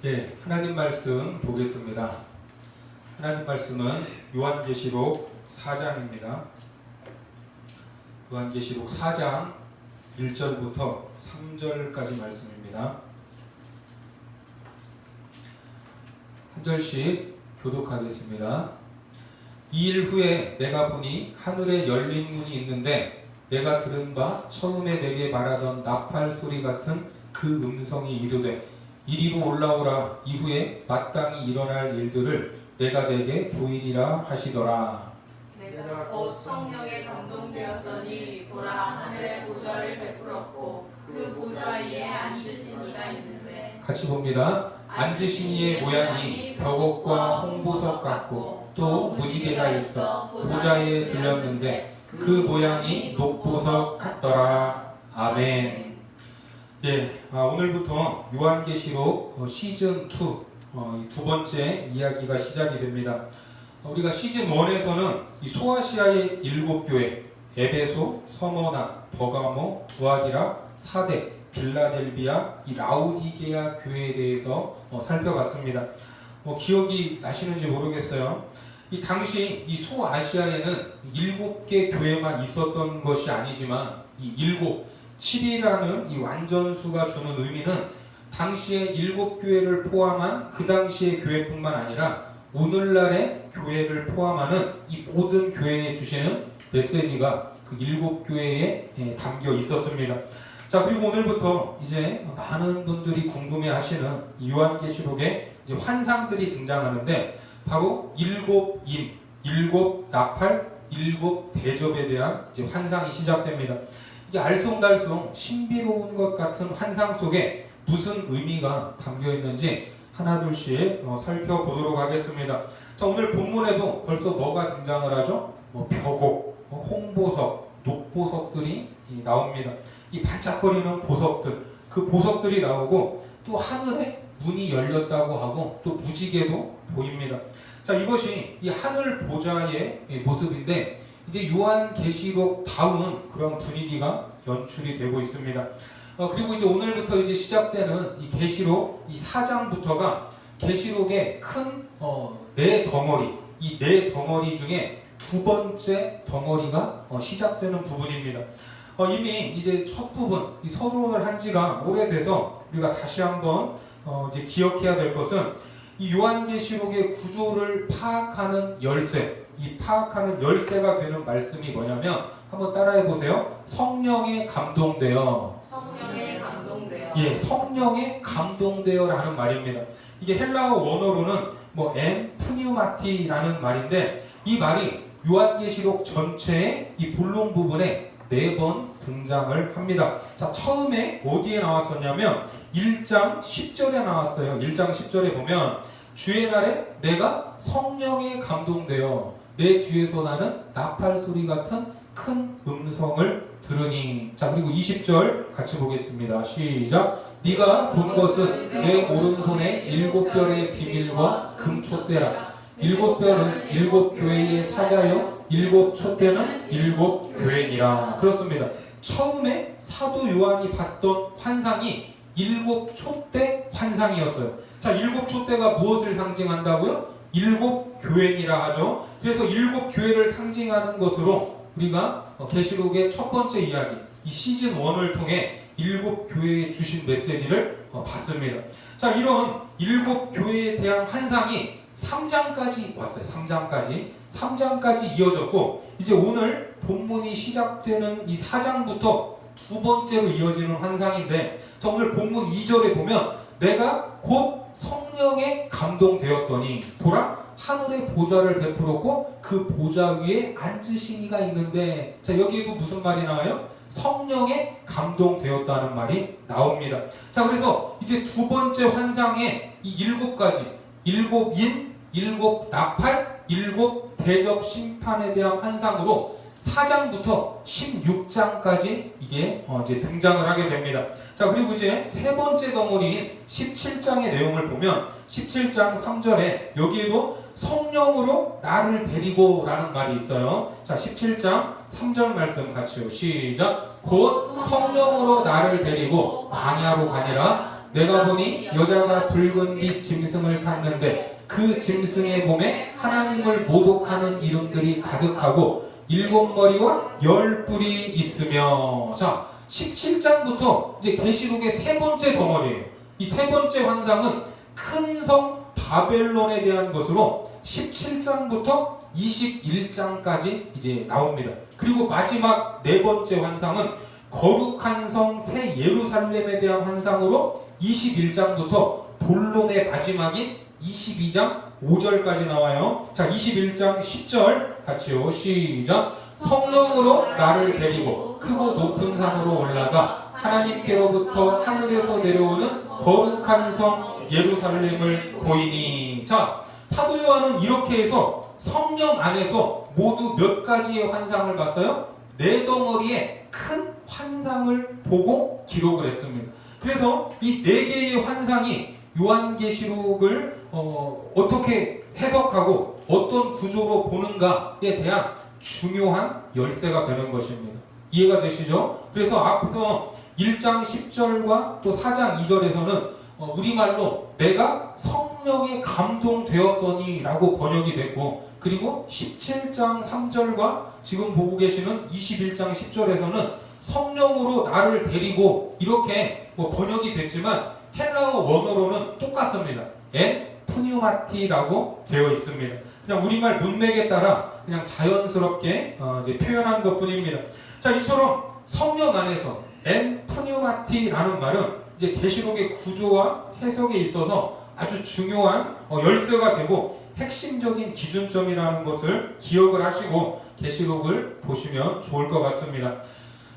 네, 하나님 말씀 보겠습니다. 하나님 말씀은 요한계시록 4장입니다. 요한계시록 4장 1절부터 3절까지 말씀입니다. 한 절씩 교독하겠습니다. 2일 후에 내가 보니 하늘에 열린 문이 있는데 내가 들은 바 처음에 내게 말하던 나팔 소리 같은 그 음성이 이르되 이리로 올라오라. 이후에 마땅히 일어날 일들을 내가 내게 보이리라 하시더라. 내가 곧 성령에 감동되었더니 보라, 하늘의 보좌를 베풀었고 그 보좌 위에 앉으신 이가 있는데, 같이 봅니다. 앉으신 이의 모양이 벽옥과 홍보석 같고 또 무지개가 있어 보좌에 들렸는데 그 모양이 녹보석 같더라. 아멘. 오늘부터 요한계시록 시즌 2 두 번째 이야기가 시작이 됩니다. 우리가 시즌 1에서는 이 소아시아의 7교회 에베소, 서머나, 버가모, 두아디라, 사대, 빌라델비아, 이 라오디게아 교회에 대해서 살펴봤습니다. 기억이 나시는지 모르겠어요. 이 당시 이 소아시아에는 7개 교회만 있었던 것이 아니지만 이 7이라는 이 완전수가 주는 의미는 당시의 7교회를 포함한 그 당시의 교회뿐만 아니라 오늘날의 교회를 포함하는 이 모든 교회에 주시는 메시지가 그 7교회에 담겨 있었습니다. 자, 그리고 오늘부터 이제 많은 분들이 궁금해 하시는 요한계시록에 이제 환상들이 등장하는데 바로 7인, 7나팔, 7대접에 대한 이제 환상이 시작됩니다. 이게 알쏭달쏭 신비로운 것 같은 환상 속에 무슨 의미가 담겨 있는지 하나둘씩 살펴보도록 하겠습니다. 자, 오늘 본문에도 벌써 뭐가 등장을 하죠? 벽옥, 홍보석, 녹보석들이 나옵니다. 이 반짝거리는 보석들, 그 보석들이 나오고 또 하늘에 문이 열렸다고 하고 또 무지개도 보입니다. 자, 이것이 이 하늘 보좌의 모습인데 이제 요한계시록 다운 그런 분위기가 연출이 되고 있습니다. 그리고 이제 오늘부터 이제 시작되는 이 계시록 이 4장부터가 계시록의 큰 네 덩어리, 이 네 덩어리 중에 두 번째 덩어리가 시작되는 부분입니다. 이미 이제 첫 부분, 이 서론을 한 지가 오래돼서 우리가 다시 한번 이제 기억해야 될 것은 이 요한계시록의 구조를 파악하는 열쇠, 이 파악하는 열쇠가 되는 말씀이 뭐냐면 한번 따라해 보세요. 성령에 감동되어. 성령에 감동되어. 예, 성령에 감동되어라는 말입니다. 이게 헬라어 원어로는 푸뉴마티라는 말인데 이 말이 요한계시록 전체의 이 본론 부분에 4번 등장을 합니다. 자, 처음에 어디에 나왔었냐면 1장 10절에 나왔어요. 1장 10절에 보면 주의 날에 내가 성령에 감동되어 내 뒤에서 나는 나팔 소리 같은 큰 음성을 들으니. 자, 그리고 20절 같이 보겠습니다. 시작. 네가 본 것은 내 오른손에 7별의 비밀과 금촛대라. 7별은 7교회의 사자요 7촛대는 7교회니라. 그렇습니다. 처음에 사도 요한이 봤던 환상이 7촛대 환상이었어요. 자, 7촛대가 무엇을 상징한다고요? 7교회니라 하죠. 그래서 7교회를 상징하는 것으로 우리가 계시록의 첫 번째 이야기, 이 시즌 1을 통해 7교회에 주신 메시지를 봤습니다. 자, 이런 7교회에 대한 환상이 3장까지 왔어요. 3장까지 이어졌고 이제 오늘 본문이 시작되는 이 4장부터 두 번째로 이어지는 환상인데, 자, 오늘 본문 2절에 보면 내가 곧 성령에 감동되었더니 보라, 하늘의 보좌를 베풀었고 그 보좌 위에 앉으신 이가 있는데, 자, 여기에도 무슨 말이 나와요? 성령에 감동되었다는 말이 나옵니다. 자, 그래서 이제 두 번째 환상에 이 7가지, 7인, 7나팔, 7대접 심판에 대한 환상으로 4장부터 16장까지 이게 이제 등장을 하게 됩니다. 자, 그리고 이제 세 번째 덩어리인 17장의 내용을 보면 17장 3절에 여기에도 성령으로 나를 데리고 라는 말이 있어요. 자, 17장 3절 말씀 같이요. 시작. 곧 성령으로 나를 데리고 광야로 가니라. 내가 보니 여자가 붉은 빛 짐승을 탔는데 그 짐승의 몸에 하나님을 모독하는 이름들이 가득하고 7머리와 10뿔이 있으며. 자, 17장부터 이제 계시록의 세 번째 덩어리예요. 이 세 번째 환상은 큰 성 바벨론에 대한 것으로 17장부터 21장까지 이제 나옵니다. 그리고 마지막 네 번째 환상은 거룩한 성 새 예루살렘에 대한 환상으로 21장부터 본론의 마지막인 22장 5절까지 나와요. 자, 21장 10절 같이요. 시작. 성령으로 나를 데리고 크고 높은 산으로 올라가 하나님께로부터 하늘에서 내려오는 거룩한 성 예루살렘을 보이니. 자, 사도 요한은 이렇게 해서 성령 안에서 모두 몇 가지의 환상을 봤어요? 네 덩어리의 큰 환상을 보고 기록을 했습니다. 그래서 이 네 개의 환상이 요한계시록을 어떻게 해석하고 어떤 구조로 보는가에 대한 중요한 열쇠가 되는 것입니다. 이해가 되시죠? 그래서 앞서 1장 10절과 또 4장 2절에서는 우리말로 내가 성령에 감동되었더니 라고 번역이 됐고, 그리고 17장 3절과 지금 보고 계시는 21장 10절에서는 성령으로 나를 데리고 이렇게 번역이 됐지만 헬라어 원어로는 똑같습니다. 엔 푸뉴마티라고 되어 있습니다. 그냥 우리말 문맥에 따라 그냥 자연스럽게 이제 표현한 것 뿐입니다. 자, 이처럼 성령 안에서 엔 푸뉴마티라는 말은 이제 계시록의 구조와 해석에 있어서 아주 중요한 열쇠가 되고 핵심적인 기준점이라는 것을 기억을 하시고 계시록을 보시면 좋을 것 같습니다.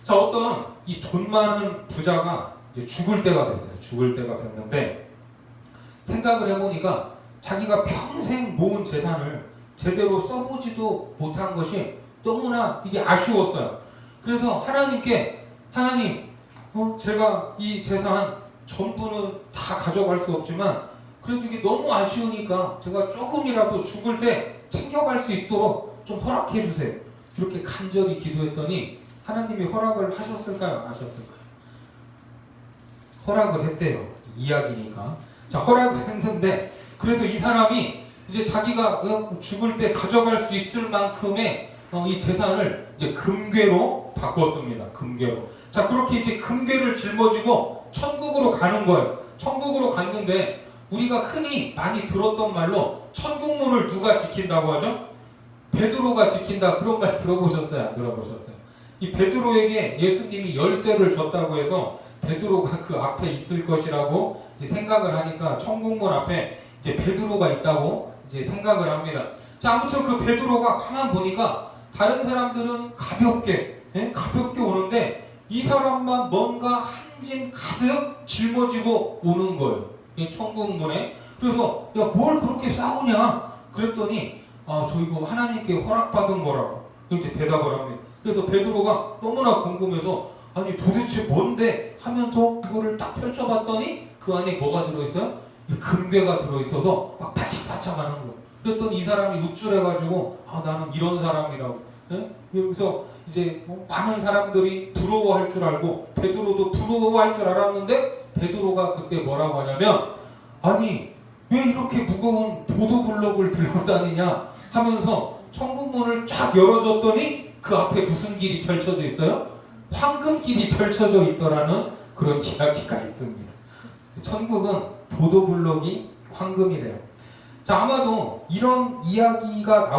자, 어떤 이 돈 많은 부자가 이제 죽을 때가 됐어요. 죽을 때가 됐는데 생각을 해보니까 자기가 평생 모은 재산을 제대로 써보지도 못한 것이 너무나 이게 아쉬웠어요. 그래서 하나님께 하나님, 제가 이 재산 전부는 다 가져갈 수 없지만 그래도 이게 너무 아쉬우니까 제가 조금이라도 죽을 때 챙겨갈 수 있도록 좀 허락해 주세요. 이렇게 간절히 기도했더니 하나님이 허락을 하셨을까요? 안 하셨을까요? 허락을 했대요. 이야기니까. 자, 허락을 했는데 그래서 이 사람이 이제 자기가 죽을 때 가져갈 수 있을 만큼의 이 재산을 이제 금괴로 바꿨습니다. 금괴로. 자, 그렇게 이제 금괴를 짊어지고 천국으로 가는 거예요. 천국으로 갔는데 우리가 흔히 많이 들었던 말로 천국문을 누가 지킨다고 하죠? 베드로가 지킨다. 그런 말 들어보셨어요? 안 들어보셨어요? 이 베드로에게 예수님이 열쇠를 줬다고 해서 베드로가 그 앞에 있을 것이라고 이제 생각을 하니까 천국문 앞에 이제 베드로가 있다고 이제 생각을 합니다. 자, 아무튼 그 베드로가 가만 보니까 다른 사람들은 가볍게 오는데 이 사람만 뭔가 한 짐 가득 짊어지고 오는 거예요. 이 천국문에. 그래서 야, 뭘 그렇게 싸우냐? 그랬더니 저 이거 하나님께 허락받은 거라고 이렇게 대답을 합니다. 그래서 베드로가 너무나 궁금해서 아니 도대체 뭔데 하면서 이거를 딱 펼쳐봤더니 그 안에 뭐가 들어있어요? 금괴가 들어있어서 막 반짝반짝 하는 거예요. 그랬더니 이 사람이 우쭐해가지고 나는 이런 사람이라고. 그래서 이제 많은 사람들이 부러워할 줄 알고 베드로도 부러워할 줄 알았는데 베드로가 그때 뭐라고 하냐면 아니 왜 이렇게 무거운 보도블록을 들고 다니냐 하면서 천국문을 쫙 열어줬더니 그 앞에 무슨 길이 펼쳐져 있어요? 황금길이 펼쳐져 있더라는 그런 이야기가 있습니다. 천국은 보도블록이 황금이래요. 자, 아마도 이런 이야기가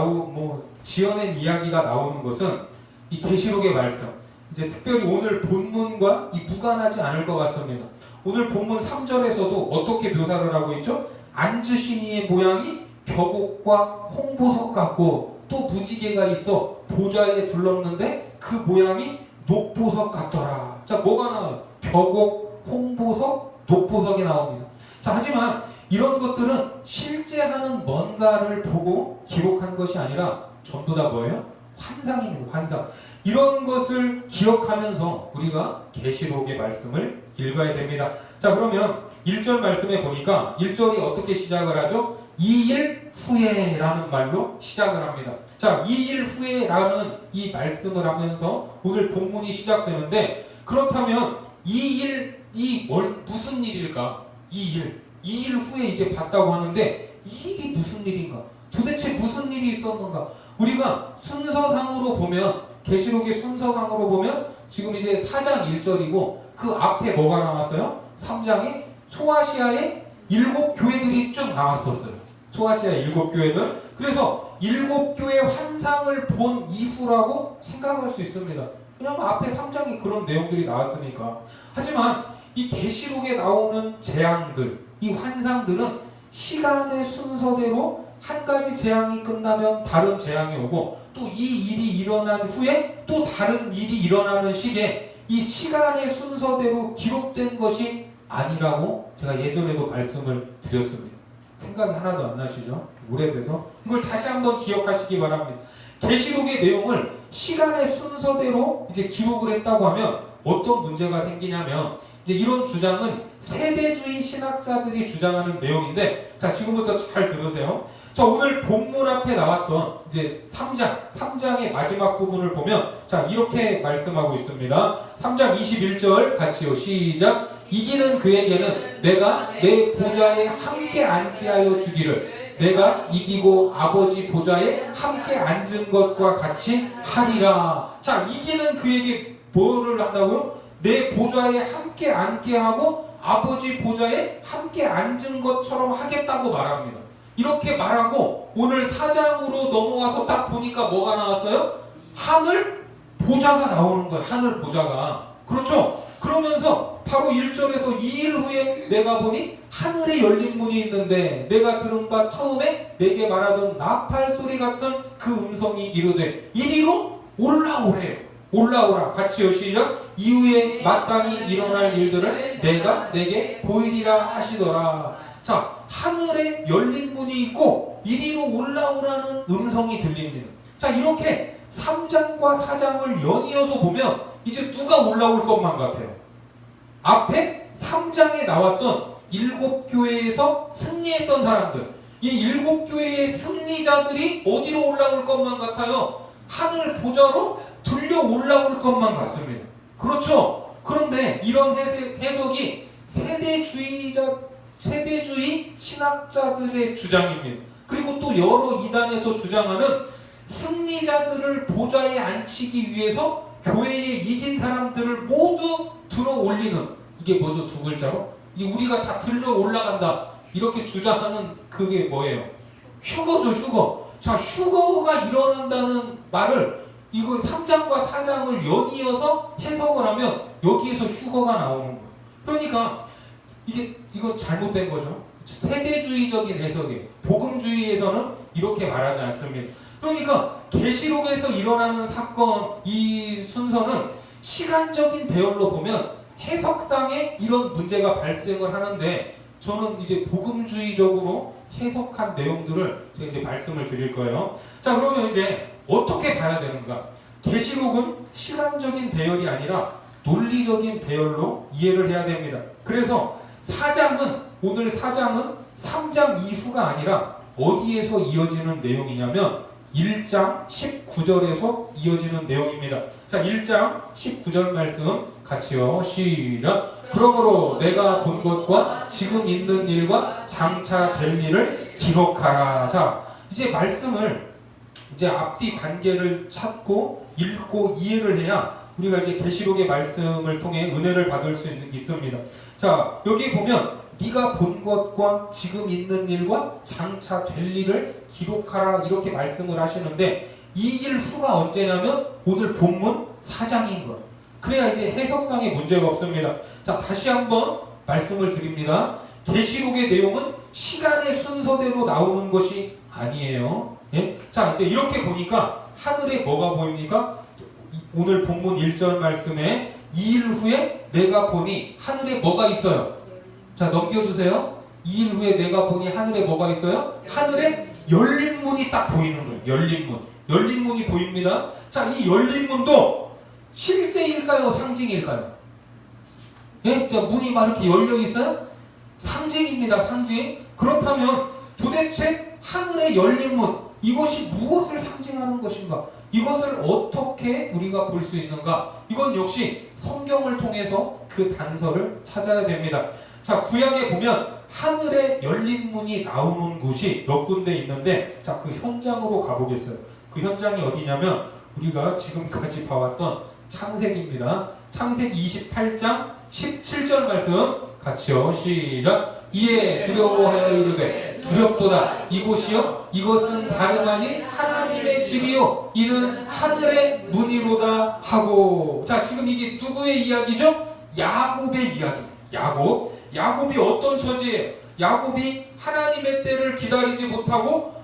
지어낸 이야기가 나오는 것은 이 계시록의 말씀, 이제 특별히 오늘 본문과 무관하지 않을 것 같습니다. 오늘 본문 3절에서도 어떻게 묘사를 하고 있죠? 앉으신 이의 모양이 벽옥과 홍보석 같고 또 무지개가 있어 보좌에 둘렀는데 그 모양이 녹보석 같더라. 자, 뭐가 나와요? 벽옥, 홍보석, 녹보석이 나옵니다. 자, 하지만 이런 것들은 실제 하는 뭔가를 보고 기록한 것이 아니라 전부 다 뭐예요? 환상입니다. 환상. 이런 것을 기억하면서 우리가 계시록의 말씀을 읽어야 됩니다. 자, 그러면 1절 말씀에 보니까 1절이 어떻게 시작을 하죠? 2일 후에라는 말로 시작을 합니다. 자, 2일 후에라는 이 말씀을 하면서 오늘 본문이 시작되는데 그렇다면 2일이 무슨 일일까? 이 일 후에 이제 봤다고 하는데 이 일이 무슨 일인가? 도대체 무슨 일이 있었는가? 우리가 순서상으로 보면 계시록의 순서상으로 보면 지금 이제 4장 1절이고 그 앞에 뭐가 나왔어요? 3장에 소아시아의 7교회들이 쭉 나왔었어요. 소아시아 7교회들. 그래서 7교회 환상을 본 이후라고 생각할 수 있습니다. 왜냐하면 앞에 3장에 그런 내용들이 나왔으니까. 하지만 이 계시록에 나오는 재앙들, 이 환상들은 시간의 순서대로 한 가지 재앙이 끝나면 다른 재앙이 오고 또 이 일이 일어난 후에 또 다른 일이 일어나는 시기에 이 시간의 순서대로 기록된 것이 아니라고 제가 예전에도 말씀을 드렸습니다. 생각이 하나도 안 나시죠? 오래돼서 이걸 다시 한번 기억하시기 바랍니다. 계시록의 내용을 시간의 순서대로 이제 기록을 했다고 하면 어떤 문제가 생기냐면 이제 이런 주장은 세대주의 신학자들이 주장하는 내용인데 자 지금부터 잘 들으세요. 자 오늘 본문 앞에 나왔던 이제 3장의 마지막 부분을 보면 자 이렇게 말씀하고 있습니다. 3장 21절 같이요. 시작. 이기는 그에게는 내가 내 보좌에 함께 앉게 하여 주기를 내가 이기고 아버지 보좌에 함께 앉은 것과 같이 하리라. 자 이기는 그에게 뭐를 한다고요? 내 보좌에 함께 앉게 하고 아버지 보좌에 함께 앉은 것처럼 하겠다고 말합니다. 이렇게 말하고 오늘 4장으로 넘어가서 딱 보니까 뭐가 나왔어요? 하늘 보좌가 나오는 거예요. 하늘 보좌가. 그렇죠? 그러면서 바로 1절에서 2일 후에 내가 보니 하늘에 열린 문이 있는데 내가 들은 바 처음에 내게 말하던 나팔 소리 같은 그 음성이 이르되 이리로 올라오래요. 올라오라. 같이요. 시작. 이후에 마땅히 일어날 일들을 내가 내게 보이리라 하시더라. 자, 하늘에 열린 문이 있고 이리로 올라오라는 음성이 들립니다. 자, 이렇게 3장과 4장을 연이어서 보면 이제 누가 올라올 것만 같아요. 앞에 3장에 나왔던 7교회에서 승리했던 사람들, 이 7교회의 승리자들이 어디로 올라올 것만 같아요? 하늘 보좌로 들려 올라올 것만 같습니다. 그렇죠? 그런데 이런 해석이 세대주의 신학자들의 주장입니다. 그리고 또 여러 이단에서 주장하는 승리자들을 보좌에 앉히기 위해서 교회에 이긴 사람들을 모두 들어 올리는 이게 뭐죠? 두 글자로? 이게 우리가 다 들려 올라간다 이렇게 주장하는 그게 뭐예요? 휴거죠. 휴거. 자, 휴거가 일어난다는 말을 이거 3장과 4장을 연이어서 해석을 하면 여기에서 휴거가 나오는 거예요. 그러니까 이거 잘못된 거죠. 세대주의적인 해석이에요. 복음주의에서는 이렇게 말하지 않습니다. 그러니까 계시록에서 일어나는 사건 이 순서는 시간적인 배열로 보면 해석상에 이런 문제가 발생을 하는데 저는 이제 복음주의적으로 해석한 내용들을 제가 이제 말씀을 드릴 거예요. 자, 그러면 이제 어떻게 봐야 되는가? 계시록은 시간적인 배열이 아니라 논리적인 배열로 이해를 해야 됩니다. 그래서 오늘 4장은 3장 이후가 아니라 어디에서 이어지는 내용이냐면 1장 19절에서 이어지는 내용입니다. 자, 1장 19절 말씀 같이요. 시작. 그러므로 내가 본 것과 지금 있는 일과 장차 될 일을 기록하라. 자, 이제 말씀을 이제 앞뒤 관계를 찾고 읽고 이해를 해야 우리가 이제 계시록의 말씀을 통해 은혜를 받을 수 있습니다. 자, 여기 보면 네가 본 것과 지금 있는 일과 장차 될 일을 기록하라 이렇게 말씀을 하시는데 이 일 후가 언제냐면 오늘 본문 4장인 거예요. 그래야 이제 해석상의 문제가 없습니다. 자, 다시 한번 말씀을 드립니다. 계시록의 내용은 시간의 순서대로 나오는 것이 아니에요. 예? 자, 이제 이렇게 보니까 하늘에 뭐가 보입니까? 오늘 본문 1절 말씀에 2일 후에 내가 보니 하늘에 뭐가 있어요? 자, 넘겨주세요. 2일 후에 내가 보니 하늘에 뭐가 있어요? 하늘에 열린 문이 딱 보이는 거예요. 열린 문. 열린 문이 보입니다. 자, 이 열린 문도 실제일까요? 상징일까요? 예? 자, 문이 막 이렇게 열려 있어요? 상징입니다. 상징. 그렇다면 도대체 하늘에 열린 문, 이것이 무엇을 상징하는 것인가? 이것을 어떻게 우리가 볼 수 있는가? 이건 역시 성경을 통해서 그 단서를 찾아야 됩니다. 자, 구약에 보면 하늘에 열린 문이 나오는 곳이 몇 군데 있는데, 자, 그 현장으로 가보겠어요. 그 현장이 어디냐면 우리가 지금까지 봐왔던 창세기입니다. 창세기 28장 17절 말씀 같이요. 시작. 이에 두려워하여 이르되 두렵도다. 이곳이요 이것은 다름 아닌 하나님의 집이요 이는 하늘의 문이로다 하고. 자, 지금 이게 누구의 이야기죠? 야곱의 이야기. 야곱이 어떤 처지예요? 야곱이 하나님의 때를 기다리지 못하고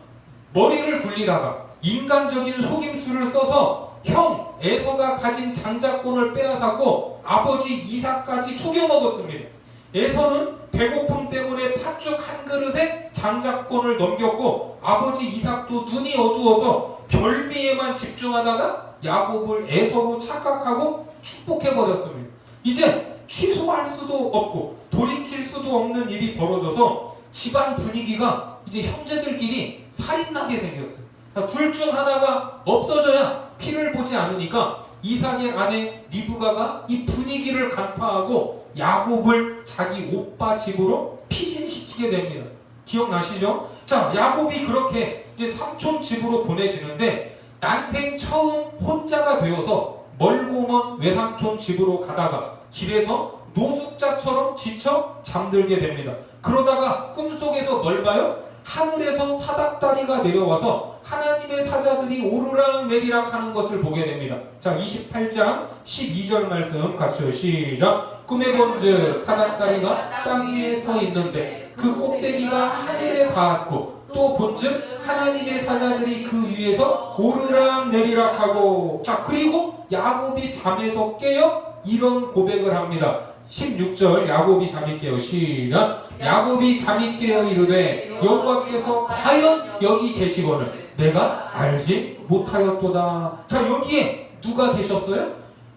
머리를 굴리다가 인간적인 속임수를 써서 형 에서가 가진 장자권을 빼앗았고 아버지 이삭까지 속여먹었습니다. 에서는 배고픔 때문에 팥죽 한 그릇에 장자권을 넘겼고 아버지 이삭도 눈이 어두워서 별미에만 집중하다가 야곱을 에서로 착각하고 축복해버렸습니다. 이제 취소할 수도 없고 돌이킬 수도 없는 일이 벌어져서 집안 분위기가 이제 형제들끼리 살인나게 생겼어요. 둘 중 하나가 없어져야 피를 보지 않으니까 이삭의 아내 리브가가 이 분위기를 간파하고 야곱을 자기 오빠 집으로 피신시키게 됩니다. 기억나시죠? 자, 야곱이 그렇게 이제 삼촌 집으로 보내지는데 난생 처음 혼자가 되어서 멀고 먼 외삼촌 집으로 가다가 길에서 노숙자처럼 지쳐 잠들게 됩니다. 그러다가 꿈속에서 뭘 봐요? 하늘에서 사닥다리가 내려와서 하나님의 사자들이 오르락 내리락 하는 것을 보게 됩니다. 자, 28장 12절 말씀 같이요. 시작. 꿈에 본즉 사닥다리가 땅 위에 서 있는데 그 꼭대기가 하늘에 닿았고 또 본즉 하나님의 사자들이 그 위에서 오르락 내리락 하고. 자, 그리고 야곱이 잠에서 깨어 이런 고백을 합니다. 16절 야곱이 잠이 깨어. 시작. 야곱이 잠이 깨어 이르되 여호와께서 과연 여기 계시거늘 내가 알지 못하였도다. 자, 여기에 누가 계셨어요?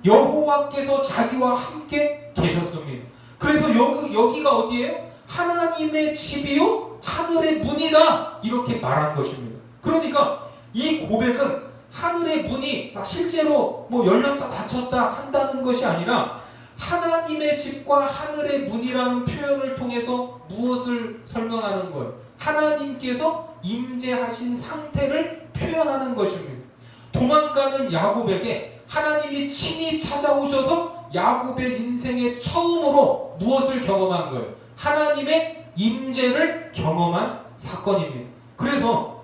여호와께서 자기와 함께 계셨습니다. 그래서 여기가 어디예요? 하나님의 집이요 하늘의 문이다 이렇게 말한 것입니다. 그러니까 이 고백은 하늘의 문이 실제로 뭐 열렸다 닫혔다 한다는 것이 아니라 하나님의 집과 하늘의 문이라는 표현을 통해서 무엇을 설명하는 거예요? 하나님께서 임재하신 상태를 표현하는 것입니다. 도망가는 야곱에게 하나님이 친히 찾아오셔서 야곱의 인생의 처음으로 무엇을 경험한 거예요? 하나님의 임재를 경험한 사건입니다. 그래서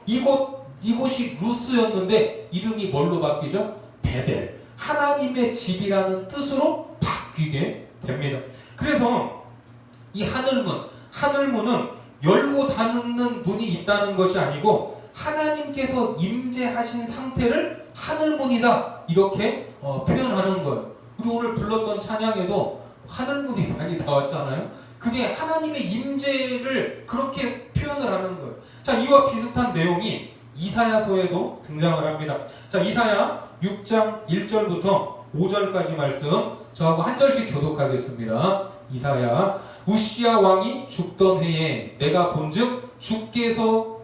이곳이 루스였는데 이름이 뭘로 바뀌죠? 베델. 하나님의 집이라는 뜻으로 바뀌게 됩니다. 그래서 이 하늘문은 열고 닫는 문이 있다는 것이 아니고 하나님께서 임재하신 상태를 하늘문이다 이렇게 표현하는 거예요. 우리 오늘 불렀던 찬양에도 하늘문이 많이 나왔잖아요. 그게 하나님의 임재를 그렇게 표현을 하는 거예요. 자, 이와 비슷한 내용이 이사야서에도 등장을 합니다. 자, 이사야 6장 1절부터 5절까지 말씀 저하고 한 절씩 교독하겠습니다. 이사야. 우시야 왕이 죽던 해에 내가 본즉 주께서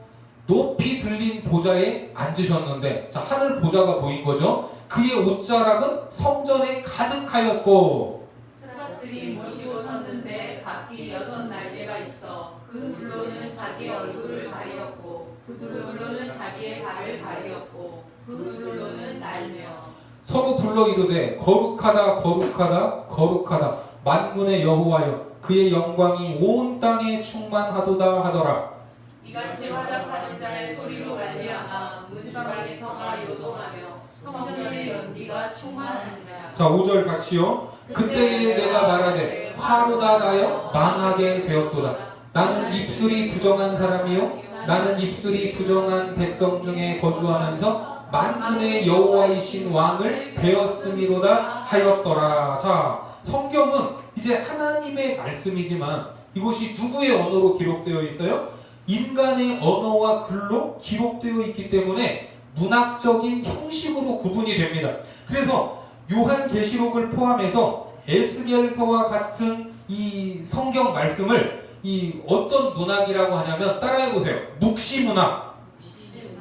높이 들린 보좌에 앉으셨는데, 자, 하늘 보좌가 보인 거죠. 그의 옷자락은 성전에 가득하였고 스랍들이 모시고 섰는데 각기 6날개가 있어 그 둘로는 자기의 얼굴을 가리었고 그 둘로는 자기의 발을 가리었고 그 둘로는 날며 서로 불러 이르되 거룩하다 거룩하다 거룩하다 만군의 여호와여 그의 영광이 온 땅에 충만하도다 하더라. 이같이 화답하는 자의 소리로 말미암아 문바닥의 터가 요동하며 성전의 연기가 충만하지라. 자, 5절 같이요. 그때에 내가 말하되 화로다 나여 망하게 되었도다. 나는 입술이 부정한 사람이요 나는 입술이 부정한 백성 중에 거주하면서 만군의 여호와이신 왕을 배웠음이로다 하였더라. 자, 성경은 이제 하나님의 말씀이지만 이것이 누구의 언어로 기록되어 있어요? 인간의 언어와 글로 기록되어 있기 때문에 문학적인 형식으로 구분이 됩니다. 그래서 요한계시록을 포함해서 에스겔서와 같은 이 성경 말씀을 이 어떤 문학이라고 하냐면 따라해보세요. 묵시문학.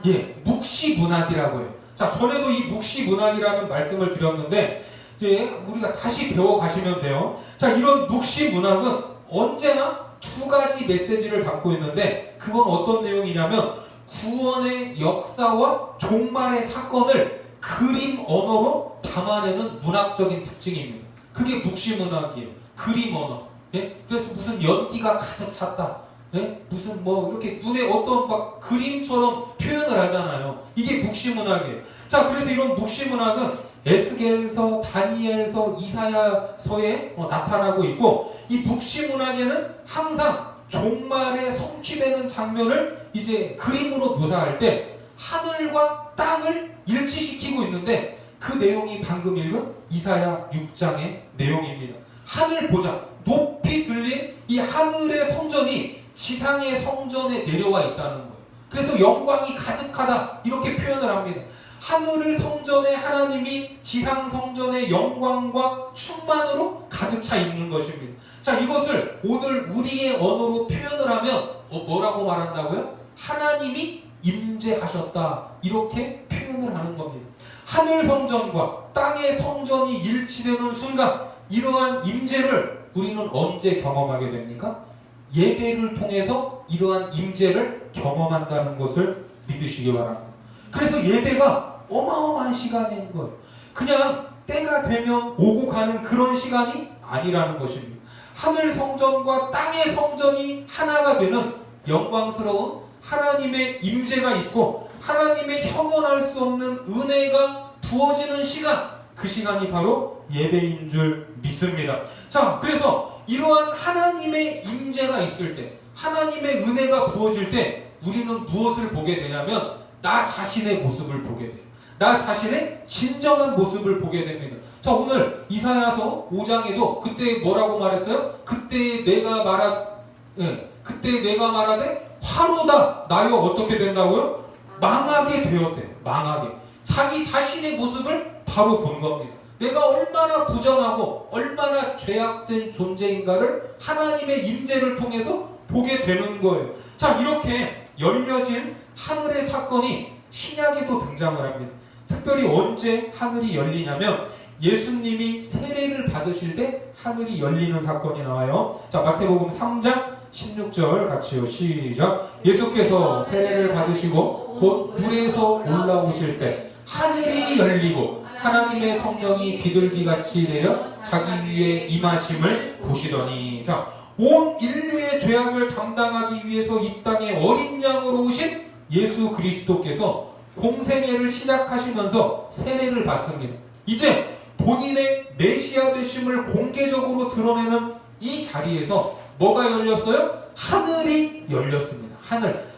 예, 묵시문학이라고 해요. 자, 전에도 이 묵시문학이라는 말씀을 드렸는데 이제 우리가 다시 배워가시면 돼요. 자, 이런 묵시문학은 언제나 두 가지 메시지를 담고 있는데 그건 어떤 내용이냐면 구원의 역사와 종말의 사건을 그림 언어로 담아내는 문학적인 특징입니다. 그게 묵시문학이에요. 그림 언어. 예? 그래서 무슨 연기가 가득 찼다. 예? 무슨 뭐 이렇게 눈에 어떤 막 그림처럼 표현을 하잖아요. 이게 묵시문학이에요. 자, 그래서 이런 묵시문학은 에스겔서, 다니엘서, 이사야서에 나타나고 있고 이 묵시문학에는 항상 종말에 성취되는 장면을 이제 그림으로 묘사할 때 하늘과 땅을 일치시키고 있는데 그 내용이 방금 읽은 이사야 6장의 내용입니다. 하늘 보자. 높이 들린 이 하늘의 성전이 지상의 성전에 내려와 있다는 거예요. 그래서 영광이 가득하다 이렇게 표현을 합니다. 하늘 성전에 하나님이 지상 성전의 영광과 충만으로 가득 차 있는 것입니다. 자, 이것을 오늘 우리의 언어로 표현을 하면 뭐라고 말한다고요? 하나님이 임재하셨다 이렇게 표현을 하는 겁니다. 하늘 성전과 땅의 성전이 일치되는 순간 이러한 임재를 우리는 언제 경험하게 됩니까? 예배를 통해서 이러한 임재를 경험한다는 것을 믿으시기 바랍니다. 그래서 예배가 어마어마한 시간인 거예요. 그냥 때가 되면 오고 가는 그런 시간이 아니라는 것입니다. 하늘 성전과 땅의 성전이 하나가 되는 영광스러운 하나님의 임재가 있고 하나님의 형언할 수 없는 은혜가 부어지는 시간, 그 시간이 바로 예배인 줄 믿습니다. 자, 그래서 이러한 하나님의 임재가 있을 때, 하나님의 은혜가 부어질 때 우리는 무엇을 보게 되냐면 나 자신의 모습을 보게 돼요. 나 자신의 진정한 모습을 보게 됩니다. 자, 오늘 이사야서 5장에도 그때 뭐라고 말했어요? 그때 내가 말하되 화로다 나여 어떻게 된다고요? 망하게 되었대요. 망하게. 자기 자신의 모습을 바로 본 겁니다. 내가 얼마나 부정하고 얼마나 죄악된 존재인가를 하나님의 임재를 통해서 보게 되는 거예요. 자, 이렇게 열려진 하늘의 사건이 신약에도 등장을 합니다. 특별히 언제 하늘이 열리냐면 예수님이 세례를 받으실 때 하늘이 열리는 사건이 나와요. 자, 마태복음 3장 16절 같이요. 시작. 예수께서 세례를 받으시고 곧 물에서 올라오실 때 하늘이 열리고 하나님의 성령이 비둘기같이 내려 자기 위에 임하심을 보시더니, 자, 온 인류의 죄악을 담당하기 위해서 이 땅에 어린 양으로 오신 예수 그리스도께서 공생애를 시작하시면서 세례를 받습니다. 이제 본인의 메시아 되심을 공개적으로 드러내는 이 자리에서 뭐가 열렸어요? 하늘이 열렸습니다.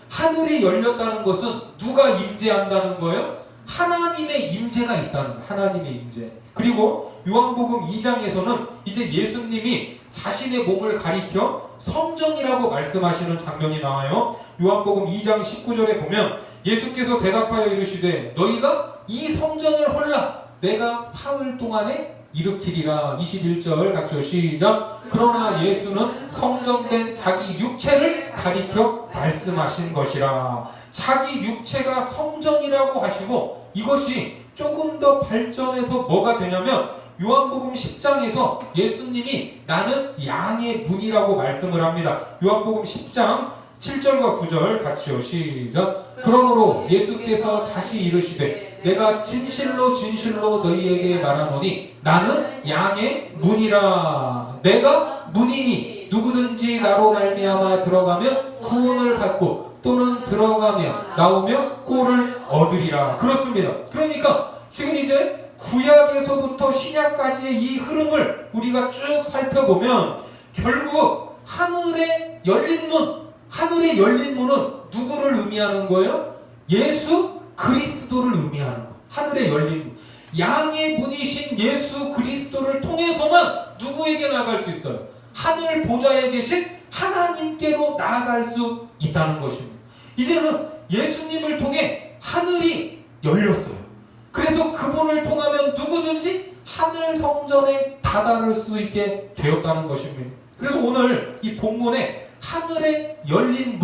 하늘이 열렸다는 것은 누가 임재한다는 거예요? 하나님의 임재가 있다는 거예요. 하나님의 임재. 그리고 요한복음 2장에서는 이제 예수님이 자신의 몸을 가리켜 성전이라고 말씀하시는 장면이 나와요. 요한복음 2장 19절에 보면 예수께서 대답하여 이르시되 너희가 이 성전을 헐라 내가 사흘 동안에 일으키리라. 21절 같이요. 시작. 그러나 예수는 성전된 자기 육체를 가리켜 말씀하신 것이라. 자기 육체가 성전이라고 하시고 이것이 조금 더 발전해서 뭐가 되냐면 요한복음 10장에서 예수님이 나는 양의 문이라고 말씀을 합니다. 요한복음 10장 7절과 9절 같이요. 시작. 그러므로 예수께서 다시 이르시되 내가 진실로 진실로 너희에게 말하노니 나는 양의 문이라. 내가 문이니 누구든지 나로 말미암아 들어가면 구원을 받고 또는 들어가며 나오며 꼴을 얻으리라. 그렇습니다. 그러니까 지금 이제 구약에서부터 신약까지의 이 흐름을 우리가 쭉 살펴보면 결국 하늘의 열린 문은 누구를 의미하는 거예요? 예수 그리스도를 의미하는 거예요. 하늘의 열린 문. 양의 문이신 예수 그리스도를 통해서만 누구에게 나아갈 수 있어요? 하늘 보좌에 계신 하나님께로 나아갈 수 있다는 것입니다. 이제는 예수님을 통해 하늘이 열렸어요. 그래서 그분을 통하면 누구든지 하늘 성전에 다다를 수 있게 되었다는 것입니다. 그래서 오늘 이 본문에 하늘에 열린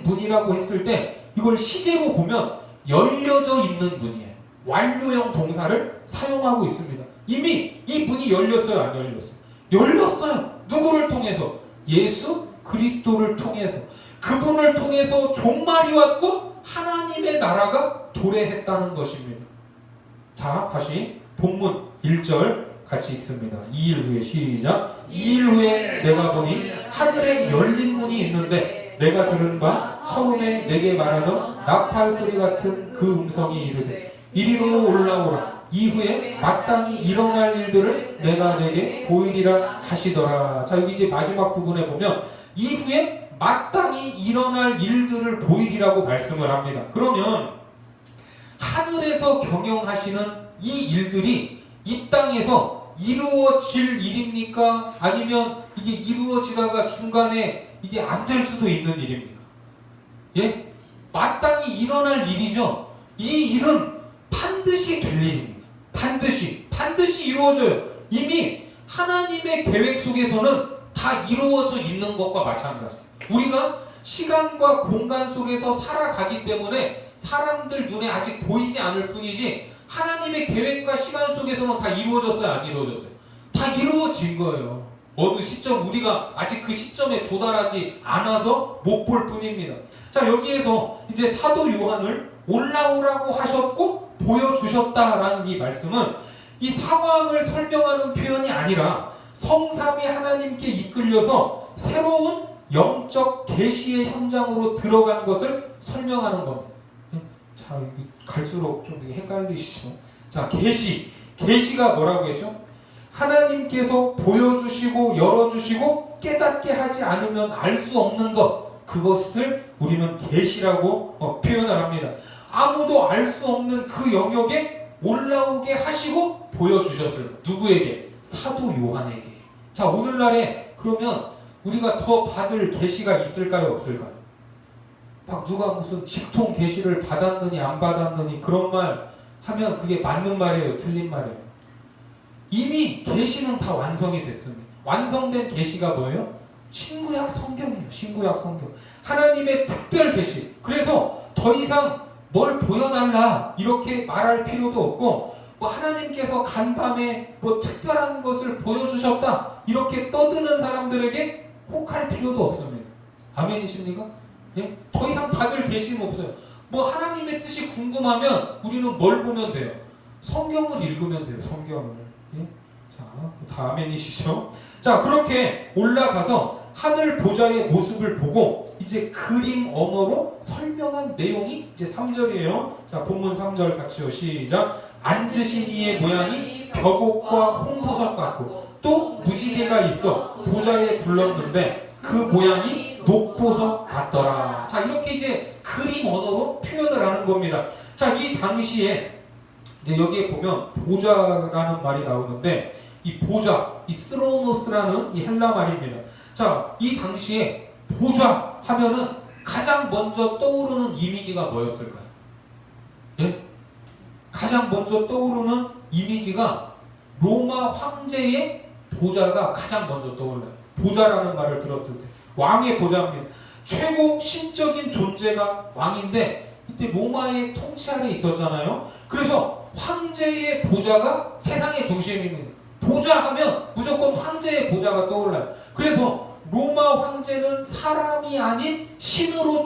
문이라고 했을 때 이걸 시제로 보면 열려져 있는 문이에요. 완료형 동사를 사용하고 있습니다. 이미 이 문이 열렸어요, 안 열렸어요? 열렸어요. 누구를 통해서? 예수 그리스도를 통해서. 그분을 통해서 종말이 왔고 하나님의 나라가 도래했다는 것입니다. 자, 다시 본문 1절 같이 읽습니다. 2일 후에 시작. 2일 후에 내가 보니 하늘에 열린 문이 있는데 내가 들은 바 처음에 내게 말하던 나팔 소리 같은 그 음성이 이르되 이리로 올라오라. 이후에 마땅히 일어날 일들을 내가 내게 보이리라 하시더라. 자, 여기 이제 마지막 부분에 보면 이후에 마땅히 일어날 일들을 보이리라고 말씀을 합니다. 그러면 하늘에서 경영하시는 이 일들이 이 땅에서 이루어질 일입니까? 아니면 이게 이루어지다가 중간에 이게 안 될 수도 있는 일입니까? 예? 마땅히 일어날 일이죠. 이 일은 반드시 될 일입니다. 반드시 이루어져요. 이미 하나님의 계획 속에서는 다 이루어져 있는 것과 마찬가지. 우리가 시간과 공간 속에서 살아가기 때문에 사람들 눈에 아직 보이지 않을 뿐이지 하나님의 계획과 시간 속에서는 다 이루어졌어요? 안 이루어졌어요? 다 이루어진 거예요. 어느 시점, 우리가 아직 그 시점에 도달하지 않아서 못 볼 뿐입니다. 자, 여기에서 이제 사도 요한을 올라오라고 하셨고 보여주셨다라는 이 말씀은 이 상황을 설명하는 표현이 아니라 성삼위 하나님께 이끌려서 새로운 영적 계시의 현장으로 들어간 것을 설명하는 겁니다. 자, 갈수록 좀 헷갈리시죠? 자, 계시가 뭐라고 했죠? 하나님께서 보여주시고 열어주시고 깨닫게 하지 않으면 알 수 없는 것, 그것을 우리는 계시라고 표현을 합니다. 아무도 알 수 없는 그 영역에 올라오게 하시고 보여주셨어요. 누구에게? 사도 요한에게. 자, 오늘날에 그러면 우리가 더 받을 계시가 있을까요? 없을까요? 막 누가 무슨 직통 계시를 받았느니 안 받았느니 그런 말 하면 그게 맞는 말이에요? 틀린 말이에요? 이미 계시는 다 완성이 됐습니다. 완성된 계시가 뭐예요? 신구약 성경이에요. 신구약 성경. 하나님의 특별 계시. 그래서 더 이상 뭘 보여달라 이렇게 말할 필요도 없고 뭐 하나님께서 간밤에 뭐 특별한 것을 보여주셨다 이렇게 떠드는 사람들에게 혹할 필요도 없습니다. 아멘이십니까? 예? 더 이상 받을 계시는 없어요. 뭐 하나님의 뜻이 궁금하면 우리는 뭘 보면 돼요? 성경을 읽으면 돼요. 성경을. 예? 자, 다 아멘이시죠? 자, 그렇게 올라가서 하늘 보좌의 모습을 보고 이제 그림 언어로 설명한 내용이 이제 3절이에요. 자, 본문 3절 같이요. 시작. 앉으신 이의 모양이 벽옥과 홍보석 같고 또 무지개가 있어 보좌에 둘렀는데 그 모양이 녹보석 같더라. 자, 이렇게 이제 그림 언어로 표현을 하는 겁니다. 자, 이 당시에 이제 여기에 보면 보좌라는 말이 나오는데 이 보좌, 이 스로노스라는 이 헬라 말입니다. 자, 이 당시에 보좌 하면은 가장 먼저 떠오르는 이미지가 뭐였을까요? 예? 가장 먼저 떠오르는 이미지가 로마 황제의 보좌가 가장 먼저 떠올라요. 보좌라는 말을 들었을 때 왕의 보좌입니다. 최고 신적인 존재가 왕인데 이때 로마의 통치 아래 있었잖아요. 그래서 황제의 보좌가 세상의 중심입니다. 보좌하면 무조건 황제의 보좌가 떠올라요. 그래서 로마 황제는 사람이 아닌 신으로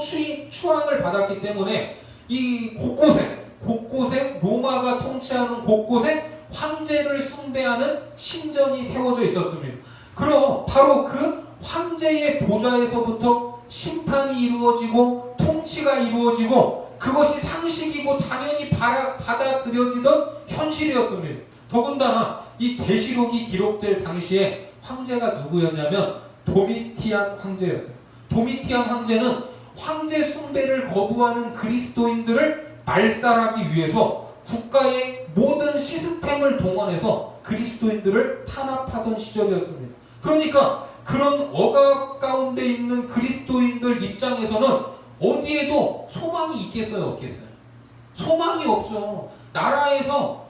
추앙을 받았기 때문에 이 곳곳에 로마가 통치하는 곳곳에 황제를 숭배하는 신전이 세워져 있었습니다. 그럼 바로 그 황제의 보좌에서부터 심판이 이루어지고 통치가 이루어지고 그것이 상식이고 당연히 받아들여지던 현실이었습니다. 더군다나 이 계시록이 기록될 당시에 황제가 누구였냐면 도미티안 황제였어요. 도미티안 황제는 황제 숭배를 거부하는 그리스도인들을 말살하기 위해서 국가의 모든 시스템을 동원해서 그리스도인들을 탄압하던 시절이었습니다. 그러니까 그런 억압 가운데 있는 그리스도인들 입장에서는 어디에도 소망이 있겠어요? 없겠어요? 소망이 없죠. 나라에서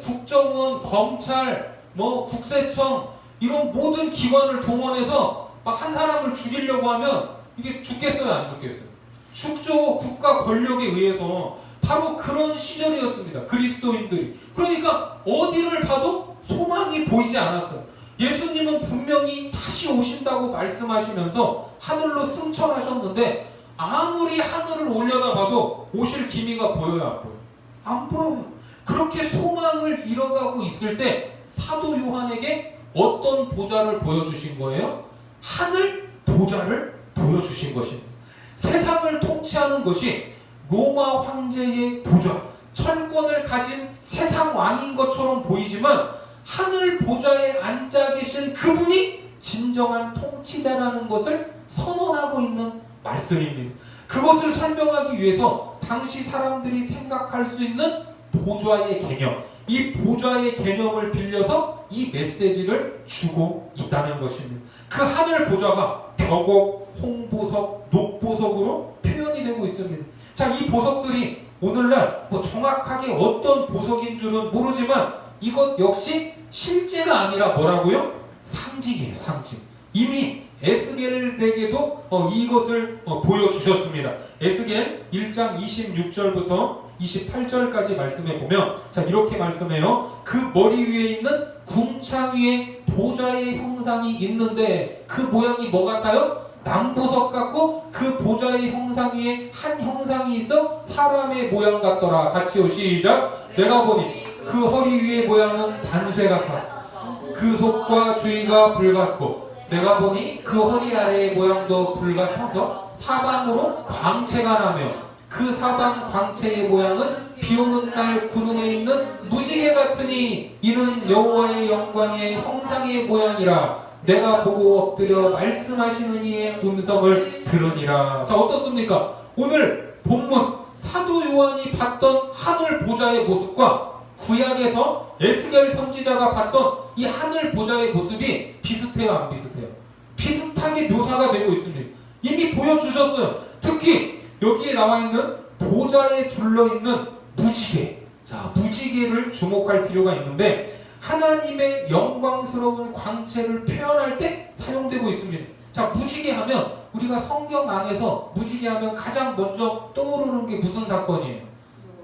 국정원, 검찰, 국세청 이런 모든 기관을 동원해서 막 한 사람을 죽이려고 하면 이게 죽겠어요? 안 죽겠어요? 죽죠. 국가 권력에 의해서. 바로 그런 시절이었습니다. 그리스도인들이. 그러니까 어디를 봐도 소망이 보이지 않았어요. 예수님은 분명히 다시 오신다고 말씀하시면서 하늘로 승천하셨는데 아무리 하늘을 올려다봐도 오실 기미가 보여요, 안 보여요? 안 보여요. 그렇게 소망을 잃어가고 있을 때 사도 요한에게 어떤 보좌를 보여주신 거예요? 하늘 보좌를 보여주신 것입니다. 세상을 통치하는 것이 로마 황제의 보좌, 철권을 가진 세상 왕인 것처럼 보이지만 하늘 보좌에 앉아 계신 그분이 진정한 통치자라는 것을 선언하고 있는 말씀입니다. 그것을 설명하기 위해서 당시 사람들이 생각할 수 있는 보좌의 개념, 이 보좌의 개념을 빌려서 이 메시지를 주고 있다는 것입니다. 그 하늘 보좌가 벽옥, 홍보석, 녹보석으로 표현이 되고 있습니다. 자, 이 보석들이 오늘날 정확하게 어떤 보석인 줄은 모르지만 이것 역시 실제가 아니라 뭐라고요? 상징이에요, 상징. 이미 에스겔에게도 이것을 보여주셨습니다. 에스겔 1장 26절부터 28절까지 말씀해 보면 자, 이렇게 말씀해요. 그 머리 위에 있는 궁창 위에 보좌의 형상이 있는데 그 모양이 뭐 같아요? 남보석 같고 그 보좌의 형상 위에 한 형상이 있어 사람의 모양 같더라. 같이요, 시작. 내가 보니 그 허리 위의 모양은 단쇠 같아. 그 속과 주위가 불같고 내가 보니 그 허리 아래의 모양도 불같아서 사방으로 광채가 나며 그 사방 광채의 모양은 비오는 날 구름에 있는 무지개 같으니 이는 여호와의 영광의 형상의 모양이라. 내가 보고 엎드려 말씀하시는 이의 음성을 들으니라. 자, 어떻습니까? 오늘 본문 사도 요한이 봤던 하늘 보좌의 모습과 구약에서 에스겔 선지자가 봤던 이 하늘 보좌의 모습이 비슷해요, 안 비슷해요? 비슷하게 묘사가 되고 있습니다. 이미 보여주셨어요. 특히 여기에 나와 있는 보좌에 둘러있는 무지개. 자, 무지개를 주목할 필요가 있는데 하나님의 영광스러운 광채를 표현할 때 사용되고 있습니다. 자, 무지개 하면 우리가 성경 안에서 무지개 하면 가장 먼저 떠오르는 게 무슨 사건이에요?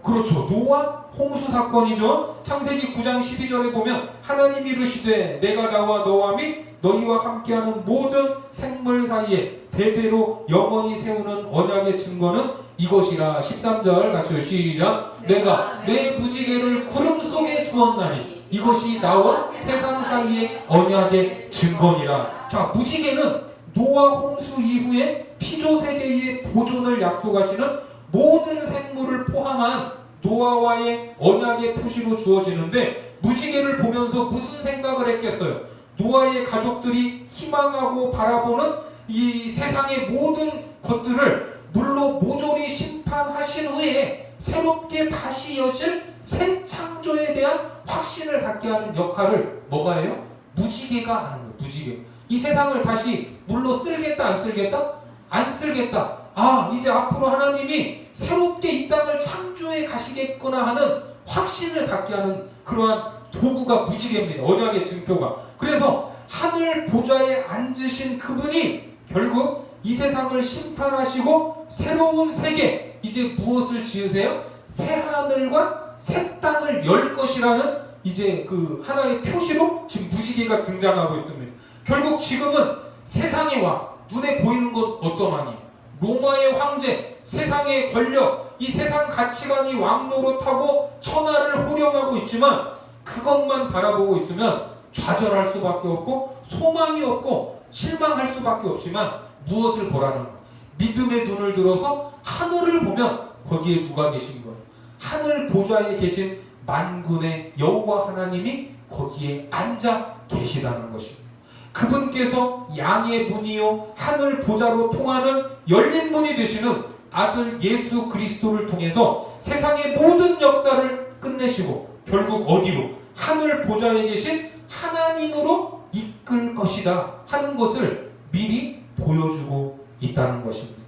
그렇죠. 노아 홍수 사건이죠. 창세기 9장 12절에 보면 하나님이 이르시되 내가 나와 너와 및 너희와 함께하는 모든 생물 사이에 대대로 영원히 세우는 언약의 증거는 이것이라. 13절 같이요, 시작. 내가 내 무지개를 구름 속에 두었나니 이것이 나와 세상 사이의 언약의 증거니라. 자, 무지개는 노아 홍수 이후에 피조 세계의 보존을 약속하시는 모든 생물을 포함한 노아와의 언약의 표시로 주어지는데 무지개를 보면서 무슨 생각을 했겠어요? 노아의 가족들이 희망하고 바라보는 이 세상의 모든 것들을 물로 모조리 심판하신 후에 새롭게 다시 여실 새 창조에 대한 확신을 갖게 하는 역할을 뭐가 해요? 무지개가 하는 거예요. 무지개. 이 세상을 다시 물로 쓸겠다, 안 쓸겠다? 안 쓸겠다. 아, 이제 앞으로 하나님이 새롭게 이 땅을 창조해 가시겠구나 하는 확신을 갖게 하는 그러한 도구가 무지개입니다. 언약의 증표가. 그래서 하늘 보좌에 앉으신 그분이 결국 이 세상을 심판하시고 새로운 세계, 이제 무엇을 지으세요? 새 하늘과 새 땅을 열 것이라는 이제 그 하나의 표시로 지금 무지개가 등장하고 있습니다. 결국 지금은 세상의 왕, 눈에 보이는 것 어떤 왕이에요? 로마의 황제, 세상의 권력, 이 세상 가치관이 왕노릇하고 천하를 호령하고 있지만 그것만 바라보고 있으면 좌절할 수밖에 없고 소망이 없고 실망할 수밖에 없지만 무엇을 보라는 거예요? 믿음의 눈을 들어서 하늘을 보면 거기에 누가 계신 거예요? 하늘 보좌에 계신 만군의 여호와 하나님이 거기에 앉아 계시다는 것입니다. 그분께서 양의 문이요 하늘 보좌로 통하는 열린 문이 되시는 아들 예수 그리스도를 통해서 세상의 모든 역사를 끝내시고 결국 어디로? 하늘 보좌에 계신 하나님으로 이끌 것이다 하는 것을 미리 보여주고 있다는 것입니다.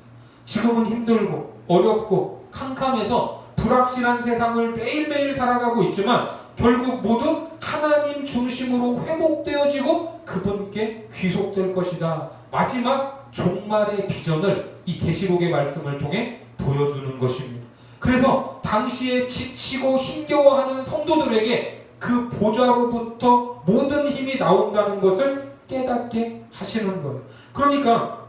지금은 힘들고 어렵고 캄캄해서 불확실한 세상을 매일매일 살아가고 있지만 결국 모두 하나님 중심으로 회복되어지고 그분께 귀속될 것이다. 마지막 종말의 비전을 이 계시록의 말씀을 통해 보여주는 것입니다. 그래서 당시에 지치고 힘겨워하는 성도들에게 그 보좌로부터 모든 힘이 나온다는 것을 깨닫게 하시는 거예요. 그러니까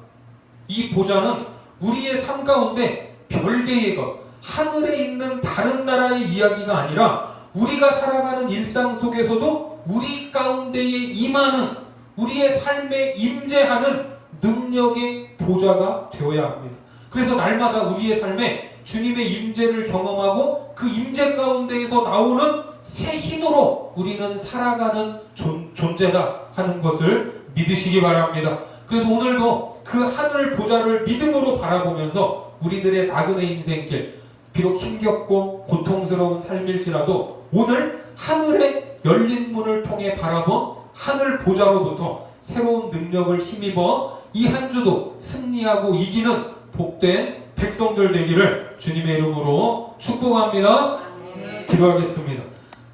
이 보좌는 우리의 삶 가운데 별개의 것, 하늘에 있는 다른 나라의 이야기가 아니라 우리가 살아가는 일상 속에서도 우리 가운데에 임하는, 우리의 삶에 임재하는 능력의 보좌가 되어야 합니다. 그래서 날마다 우리의 삶에 주님의 임재를 경험하고 그 임재 가운데에서 나오는 새 힘으로 우리는 살아가는 존재다 하는 것을 믿으시기 바랍니다. 그래서 오늘도 그 하늘 보좌를 믿음으로 바라보면서 우리들의 나그네 인생길, 비록 힘겹고 고통스러운 삶일지라도 오늘 하늘의 열린 문을 통해 바라본 하늘 보좌로부터 새로운 능력을 힘입어 이 한 주도 승리하고 이기는 복된 백성들 되기를 주님의 이름으로 축복합니다. 기도하겠습니다.